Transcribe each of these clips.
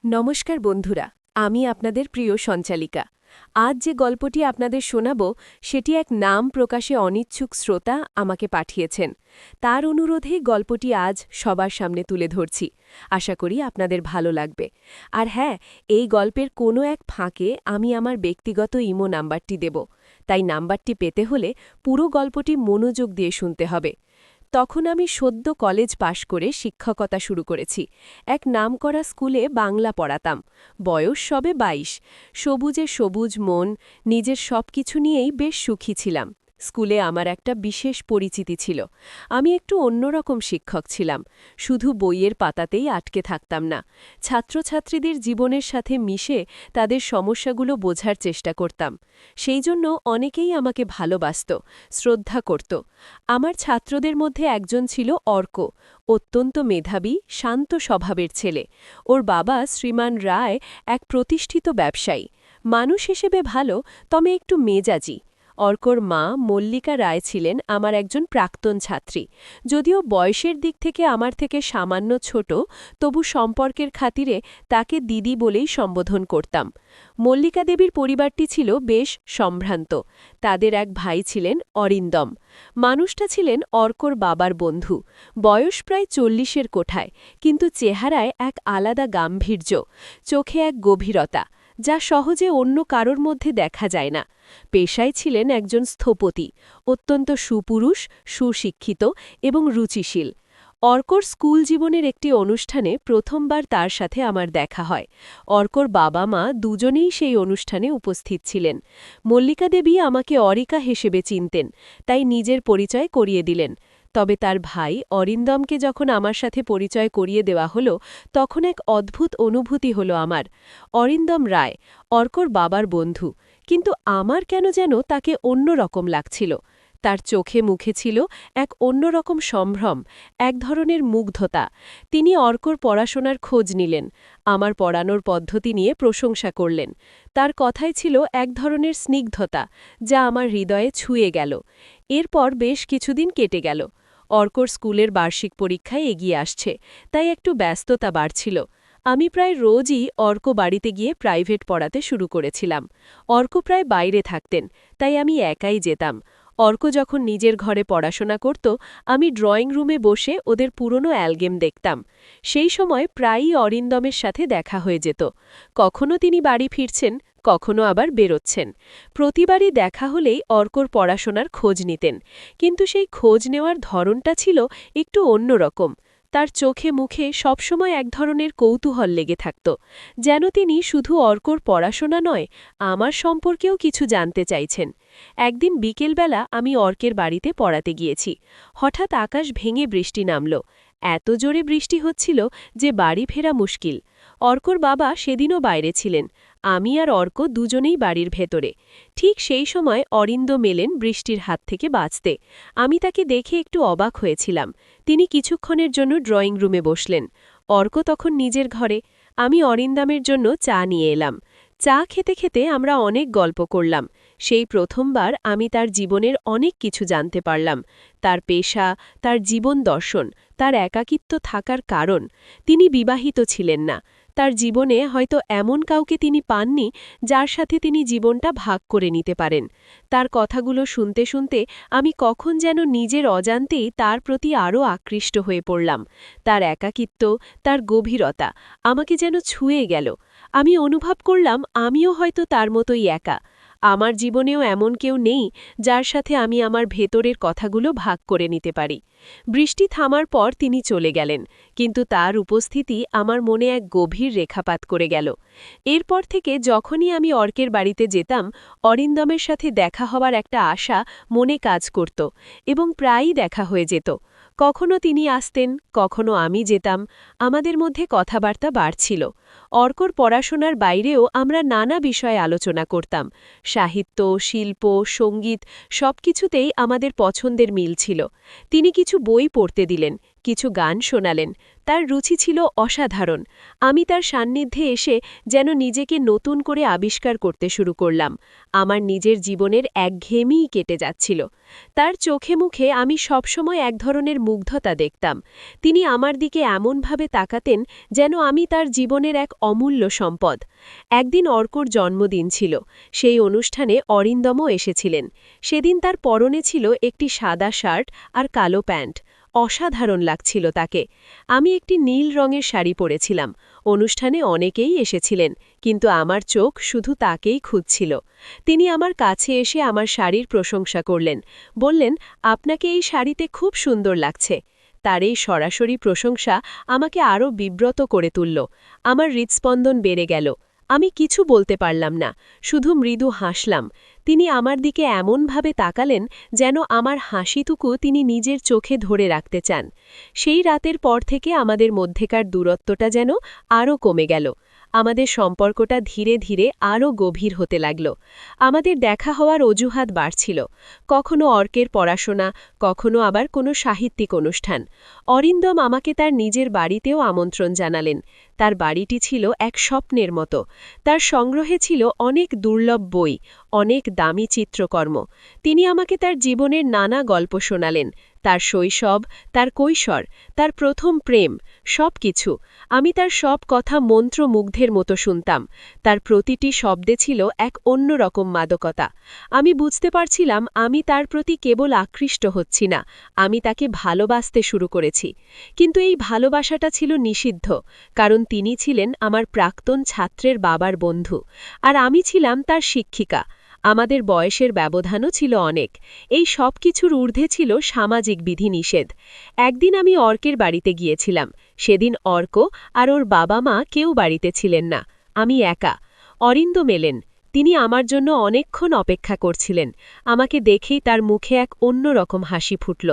নমস্কার বন্ধুরা, আমি আপনাদের প্রিয় সঞ্চালিকা। আজ যে গল্পটি আপনাদের শোনাব সেটি এক নাম প্রকাশে অনিচ্ছুক শ্রোতা আমাকে পাঠিয়েছেন। তার অনুরোধেই গল্পটি আজ সবার সামনে তুলে ধরছি। আশা করি আপনাদের ভালো লাগবে। আর হ্যাঁ, এই গল্পের কোনো এক ফাঁকে আমি আমার ব্যক্তিগত ইমো নাম্বারটি দেব, তাই নাম্বারটি পেতে হলে পুরো গল্পটি মনোযোগ দিয়ে শুনতে হবে। তখন আমি সদ্য কলেজ পাশ করে শিক্ষকতা শুরু করেছি। এক নামকরা স্কুলে বাংলা পড়াতাম। বয়স সবে ২২। সবুজে সবুজ মন, নিজের সবকিছু নিয়েই বেশ সুখী ছিলাম। স্কুলে আমার একটা বিশেষ পরিচিতি ছিল। আমি একটু অন্যরকম শিক্ষক ছিলাম। শুধু বইয়ের পাতাতেই আটকে থাকতাম না। ছাত্রছাত্রীদের জীবনের সাথে মিশে তাদের সমস্যাগুলো বোঝার চেষ্টা করতাম। সেই জন্য অনেকেই আমাকে ভালোবাসত, শ্রদ্ধা করত। আমার ছাত্রদের মধ্যে একজন ছিল অর্ক। অত্যন্ত মেধাবী, শান্ত স্বভাবের ছেলে। ওর বাবা শ্রীমান রায় এক প্রতিষ্ঠিত ব্যবসায়ী। মানুষ হিসেবে ভালো, তবে একটু মেজাজি। অর্কর মা মল্লিকা রায় ছিলেন আমার একজন প্রাক্তন ছাত্রী। যদিও বয়সের দিক থেকে আমার থেকে সামান্য ছোট, তবু সম্পর্কের খাতিরে তাকে দিদি বলেই সম্বোধন করতাম। মল্লিকা দেবীর পরিবারটি ছিল বেশ সম্ভ্রান্ত। তাদের এক ভাই ছিলেন অরিন্দম। মানুষটা ছিলেন অর্কর বাবার বন্ধু। বয়স প্রায় ৪০-এর কোঠায়, কিন্তু চেহারায় এক আলাদা গাম্ভীর্য, চোখে এক গভীরতা, যা সহজে অন্য কারোর মধ্যে দেখা যায় না। পেশায় ছিলেন একজন স্থপতি, অত্যন্ত সুপুরুষ, সুশিক্ষিত এবং রুচিশীল। অর্কর স্কুল জীবনের একটি অনুষ্ঠানে প্রথমবার তার সাথে আমার দেখা হয়। অর্কর বাবা মা দুজনেই সেই অনুষ্ঠানে উপস্থিত ছিলেন। মল্লিকা দেবী আমাকে অরিকা হিসেবে চিনতেন, তাই নিজের পরিচয় করিয়ে দিলেন। তবে তার ভাই অরিন্দমকে যখন আমার সাথে পরিচয় করিয়ে দেওয়া হলো, তখন এক অদ্ভুত অনুভূতি হলো আমার। অরিন্দম রায়, অর্কর বাবার বন্ধু, কিন্তু আমার কেন যেন তাকে অন্য রকম লাগছিল। তার চোখে মুখে ছিল এক অন্যরকম সম্ভ্রম, এক ধরনের মুগ্ধতা। তিনি অর্কর পড়াশোনার খোঁজ নিলেন, আমার পড়ানোর পদ্ধতি নিয়ে প্রশংসা করলেন। তার কথায় ছিল এক ধরনের স্নিগ্ধতা, যা আমার হৃদয়ে ছুঁয়ে গেল। এরপর বেশ কিছুদিন কেটে গেল। অর্কর স্কুলের বার্ষিক পরীক্ষায় এগিয়ে আসছে, তাই একটু ব্যস্ততা বাড়ছিল। আমি প্রায় রোজই অর্ক বাড়িতে গিয়ে প্রাইভেট পড়াতে শুরু করেছিলাম। অর্ক প্রায় বাইরে থাকতেন, তাই আমি একাই যেতাম। অর্ক যখন নিজের ঘরে পড়াশোনা করত, আমি ড্রয়িং রুমে বসে ওদের পুরনো অ্যালগেম দেখতাম। সেই সময় প্রায়ই অরিন্দমের সাথে দেখা হয়ে যেত। কখনো তিনি বাড়ি ফিরছেন, কখনো আবার বেরোচ্ছেন। প্রতিবারই দেখা হলেই অর্কর পড়াশোনার খোঁজ নিতেন, কিন্তু সেই খোঁজ নেওয়ার ধরনটা ছিল একটু অন্যরকম। তার চোখে মুখে সবসময় এক ধরনের কৌতূহল লেগে থাকত, যেন তিনি শুধু অর্কর পড়াশোনা নয়, আমার সম্পর্কেও কিছু জানতে চাইছেন। একদিন বিকেলবেলা আমি অর্কের বাড়িতে পড়াতে গিয়েছি। হঠাৎ আকাশ ভেঙে বৃষ্টি নামল। এত জোরে বৃষ্টি হচ্ছিল যে বাড়ি ফেরা মুশকিল। অর্কর বাবা সেদিনও বাইরে ছিলেন। আমি আর অর্ক দুজনেই বাড়ির ভেতরে। ঠিক সেই সময় অরিন্দম এলেন বৃষ্টির হাত থেকে বাঁচতে। আমি তাকে দেখে একটু অবাক হয়েছিলাম। তিনি কিছুক্ষণের জন্য ড্রয়িং রুমে বসলেন। অর্ক তখন নিজের ঘরে। আমি অরিন্দমের জন্য চা নিয়ে এলাম। চা খেতে খেতে আমরা অনেক গল্প করলাম। সেই প্রথমবার আমি তার জীবনের অনেক কিছু জানতে পারলাম। তার পেশা, তার জীবন দর্শন, তার একাকিত্ব থাকার কারণ। তিনি বিবাহিত ছিলেন না। তার জীবনে হয়তো এমন কাউকে তিনি পাননি যার সাথে তিনি জীবনটা ভাগ করে নিতে পারেন। তার কথাগুলো শুনতে শুনতে আমি কখন যেন নিজের অজান্তেই তার প্রতি আরও আকৃষ্ট হয়ে পড়লাম। তার একাকিত্ব, তার গভীরতা আমাকে যেন ছুঁয়ে গেল। আমি অনুভব করলাম আমিও হয়তো তার মতোই একা। আমার জীবনেও এমন কেউ নেই যার সাথে আমি আমার ভেতরের কথাগুলো ভাগ করে নিতে পারি। বৃষ্টি থামার পর তিনি চলে গেলেন, কিন্তু তার উপস্থিতি আমার মনে এক গভীর রেখাপাত করে গেল। এরপর থেকে যখনই আমি অর্কের বাড়িতে যেতাম, অরিন্দমের সাথে দেখা হওয়ার একটা আশা মনে কাজ করত, এবং প্রায়ই দেখা হয়ে যেত। কখনো তিনি আসতেন, কখনো আমি যেতাম। আমাদের মধ্যে কথাবার্তা বাড়ছিল। অর্কর পড়াশোনার বাইরেও আমরা নানা বিষয়ে আলোচনা করতাম। সাহিত্য, শিল্প, সঙ্গীত সবকিছুতেই আমাদের পছন্দের মিল ছিল। তিনি কিছু বই পড়তে দিলেন, কিছু গান শোনালেন। তার রুচি ছিল অসাধারণ। আমি তার সান্নিধ্যে এসে যেন নিজেকে নতুন করে আবিষ্কার করতে শুরু করলাম। আমার নিজের জীবনের একঘেয়েমিই কেটে যাচ্ছিল। তার চোখে মুখে আমি সবসময় এক ধরনের মুগ্ধতা দেখতাম। তিনি আমার দিকে এমনভাবে তাকাতেন যেন আমি তার জীবনের এক অমূল্য সম্পদ। একদিন অর্কর জন্মদিন ছিল। সেই অনুষ্ঠানে অরিন্দমও এসেছিলেন। সেদিন তার পরনে ছিল একটি সাদা শার্ট আর কালো প্যান্ট। অসাধারণ লাগছিল তাকে। আমি একটি নীল রঙের শাড়ি পরেছিলাম। অনুষ্ঠানে অনেকেই এসেছিলেন, কিন্তু আমার চোখ শুধু তাকেই খুঁজছিল। তিনি আমার কাছে এসে আমার শাড়ির প্রশংসা করলেন। বললেন, আপনাকে এই শাড়িতে খুব সুন্দর লাগছে। তার এই সরাসরি প্রশংসা আমাকে আরও বিব্রত করে তুলল। আমার হৃৎস্পন্দন বেড়ে গেল। আমি কিছু বলতে পারলাম না, শুধু মৃদু হাসলাম। তিনি আমার দিকে এমনভাবে তাকালেন যেন আমার হাসিটুকু তিনি নিজের চোখে ধরে রাখতে চান। সেই রাতের পর থেকে আমাদের মধ্যেকার দূরত্বটা যেন আরও কমে গেল। আমাদের সম্পর্কটা ধীরে ধীরে আরও গভীর হতে লাগল। আমাদের দেখা হওয়ার অজুহাত বাড়ছিল। কখনো অর্কের পড়াশোনা, কখনো আবার কোনো সাহিত্যিক অনুষ্ঠান। অরিন্দম আমাকে তার নিজের বাড়িতেও আমন্ত্রণ জানালেন। তার বাড়িটি ছিল এক স্বপ্নের মতো। তার সংগ্রহে ছিল অনেক দুর্লভ বই, অনেক দামি চিত্রকর্ম। তিনি আমাকে তার জীবনের নানা গল্প শোনালেন। তার শৈশব, তার কৈশোর, তার প্রথম প্রেম, সব কিছু। আমি তার সব কথা মন্ত্রমুগ্ধের মতো শুনতাম। তার প্রতিটি শব্দে ছিল এক অন্যরকম মাদকতা। আমি বুঝতে পারছিলাম আমি তার প্রতি কেবল আকৃষ্ট হচ্ছি না, আমি তাকে ভালোবাসতে শুরু করেছি। কিন্তু এই ভালোবাসাটা ছিল নিষিদ্ধ, কারণ তিনি ছিলেন আমার প্রাক্তন ছাত্রের বাবার বন্ধু, আর আমি ছিলাম তার শিক্ষিকা। আমাদের বয়সের ব্যবধানও ছিল অনেক। এই সব কিছুর ঊর্ধ্বে ছিল সামাজিক বিধিনিষেধ। একদিন আমি অর্কের বাড়িতে গিয়েছিলাম। সেদিন অর্ক আর ওর বাবা মা কেউ বাড়িতে ছিলেন না। আমি একা। অরিন্দম এলেন। তিনি আমার জন্য অনেকক্ষণ অপেক্ষা করছিলেন। আমাকে দেখেই তার মুখে এক অন্যরকম হাসি ফুটল।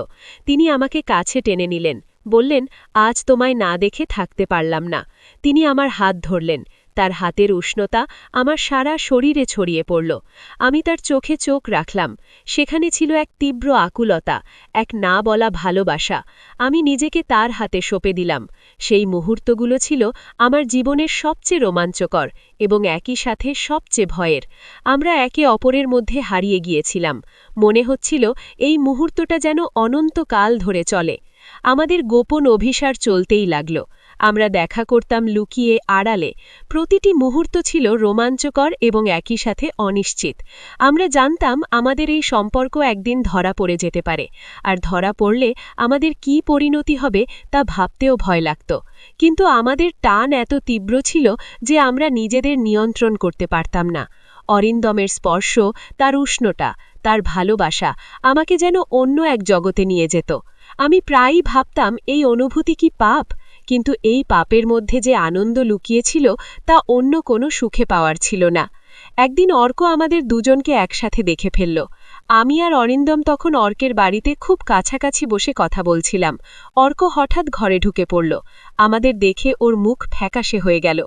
তিনি আমাকে কাছে টেনে নিলেন। বললেন, আজ তোমায় না দেখে থাকতে পারলাম না। তিনি আমার হাত ধরলেন। তার হাতের উষ্ণতা আমার সারা শরীরে ছড়িয়ে পড়ল। আমি তার চোখে চোখ রাখলাম। সেখানে ছিল এক তীব্র আকুলতা, এক না বলা ভালোবাসা। আমি নিজেকে তার হাতে সঁপে দিলাম। সেই মুহূর্তগুলো ছিল আমার জীবনের সবচেয়ে রোমাঞ্চকর এবং একই সাথে সবচেয়ে ভয়ের। আমরা একে অপরের মধ্যে হারিয়ে গিয়েছিলাম। মনে হচ্ছিল এই মুহূর্তটা যেন অনন্তকাল ধরে চলে। আমাদের গোপন অভিসার চলতেই লাগল। আমরা দেখা করতাম লুকিয়ে, আড়ালে। প্রতিটি মুহূর্ত ছিল রোমাঞ্চকর এবং একই সাথে অনিশ্চিত। আমরা জানতাম আমাদের এই সম্পর্ক একদিন ধরা পড়ে যেতে পারে, আর ধরা পড়লে আমাদের কী পরিণতি হবে তা ভাবতেও ভয় লাগত। কিন্তু আমাদের টান এত তীব্র ছিল যে আমরা নিজেদের নিয়ন্ত্রণ করতে পারতাম না। অরিন্দমের স্পর্শ, তার উষ্ণতা, তার ভালোবাসা আমাকে যেন অন্য এক জগতে নিয়ে যেত। আমি প্রায়ই ভাবতাম এই অনুভূতি কি পাপ, কিন্তু এই পাপের মধ্যে যে আনন্দ লুকিয়েছিল তা অন্য কোনো সুখে পাওয়ার ছিল না। একদিন অর্ক আমাদের দুজনকে একসাথে দেখে ফেলল। আমি আর অরিন্দম তখন অর্কের বাড়িতে খুব কাছাকাছি বসে কথা বলছিলাম। অর্ক হঠাৎ ঘরে ঢুকে পড়ল। আমাদের দেখে ওর মুখ ফ্যাকাশে হয়ে গেল।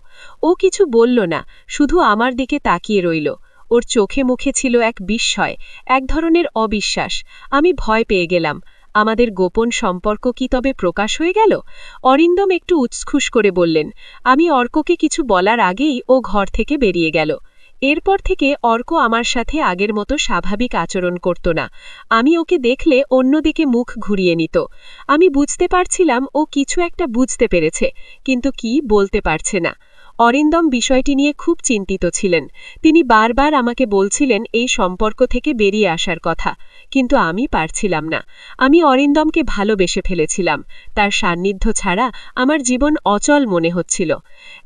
ও কিছু বলল না, শুধু আমার দিকে তাকিয়ে রইল। ওর চোখে মুখে ছিল এক বিস্ময়, এক ধরনের অবিশ্বাস। আমি ভয় পেয়ে গেলাম। আমাদের গোপন সম্পর্ক কি তবে প্রকাশ হয়ে গেল? অরিন্দম একটু উচ্ছ্বস করে বললেন। আমি অর্ককে কিছু বলার আগেই ও ঘর থেকে বেরিয়ে গেল। এরপর থেকে অর্ক আমার সাথে আগের মতো স্বাভাবিক আচরণ করত না। আমি ওকে দেখলে অন্যদিকে মুখ ঘুরিয়ে নিত। আমি বুঝতে পারছিলাম ও কিছু একটা বুঝতে পেরেছে, কিন্তু কি বলতে পারছে না। অরিন্দম বিষয়টি নিয়ে খুব চিন্তিত ছিলেন। তিনি বারবার আমাকে বলছিলেন এই সম্পর্ক থেকে বেরিয়ে আসার কথা, কিন্তু আমি পারছিলাম না। আমি অরিন্দমকে ভালোবেসে ফেলেছিলাম। তার সান্নিধ্য ছাড়া আমার জীবন অচল মনে হচ্ছিল।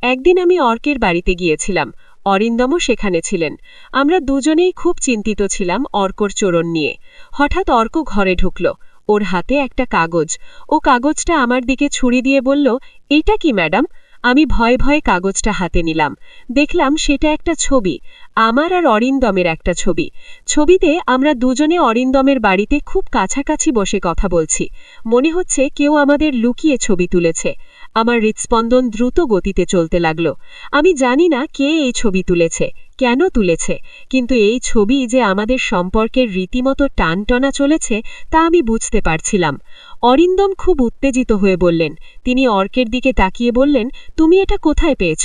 একদিন আমি অর্কের বাড়িতে গিয়েছিলাম। অরিন্দমও সেখানে ছিলেন। আমরা দুজনেই খুব চিন্তিত ছিলাম অর্কর চোরণ নিয়ে। হঠাৎ অর্ক ঘরে ঢুকল। ওর হাতে একটা কাগজ। ও কাগজটা আমার দিকে ছুরি দিয়ে বলল, এইটা কি ম্যাডাম? আমি ভয়ে ভয়ে কাগজটা হাতে নিলাম। দেখলাম সেটা একটা ছবি, আমার আর অরিন্দমের একটা ছবি। ছবিতে আমরা দুজনে অরিন্দমের বাড়িতে খুব কাছাকাছি বসে কথা বলছি। মনে হচ্ছে কেউ আমাদের লুকিয়ে ছবি তুলেছে। আমার হৃৎস্পন্দন দ্রুত গতিতে চলতে লাগল। আমি জানি না কে এই ছবি তুলেছে, কেন তুলেছে, কিন্তু এই ছবি যে আমাদের সম্পর্কের রীতিমতো টানটনা চলেছে তা আমি বুঝতে পারছিলাম। অরিন্দম খুব উত্তেজিত হয়ে বললেন। তিনি অর্কের দিকে তাকিয়ে বললেন, তুমি এটা কোথায় পেয়েছ?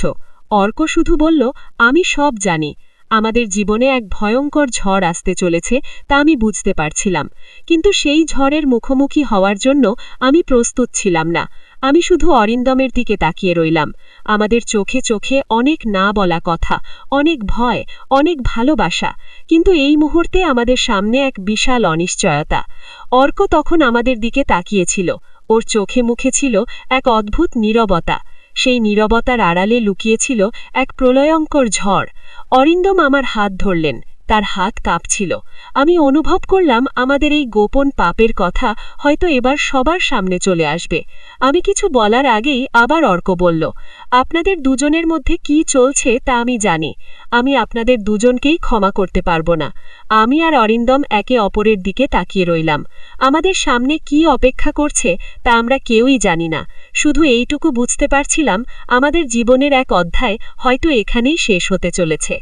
অর্ক শুধু বলল, আমি সব জানি। আমাদের জীবনে এক ভয়ঙ্কর ঝড় আসতে চলেছে তা আমি বুঝতে পারছিলাম, কিন্তু সেই ঝড়ের মুখোমুখি হওয়ার জন্য আমি প্রস্তুত ছিলাম না। আমি শুধু অরিন্দমের দিকে তাকিয়ে রইলাম। আমাদের চোখে চোখে অনেক না বলা কথা, অনেক ভয়, অনেক ভালোবাসা, কিন্তু এই মুহূর্তে আমাদের সামনে এক বিশাল অনিশ্চয়তা। অর্ক তখন আমাদের দিকে তাকিয়েছিল। ওর চোখে মুখে ছিল এক অদ্ভুত নীরবতা। সেই নীরবতার আড়ালে লুকিয়েছিল এক প্রলয়ঙ্কর ঝড়। অরিন্দম আমার হাত ধরলেন। তার হাত কাঁপছিল। আমি অনুভব করলাম আমাদের এই গোপন পাপের কথা হয়তো এবার সবার সামনে চলে আসবে। আমি কিছু বলার আগেই আবার অর্ক বলল, আপনাদের দুজনের মধ্যে কি চলছে তা আমি জানি। আমি আপনাদের দুজনকেই ক্ষমা করতে পারবো না। আমি আর অরিন্দম একে অপরের দিকে তাকিয়ে রইলাম। আমাদের সামনে কি অপেক্ষা করছে তা আমরা কেউই জানি না। শুধু এইটুকু বুঝতে পারছিলাম, আমাদের জীবনের এক অধ্যায় হয়তো এখানেই শেষ হতে চলেছে।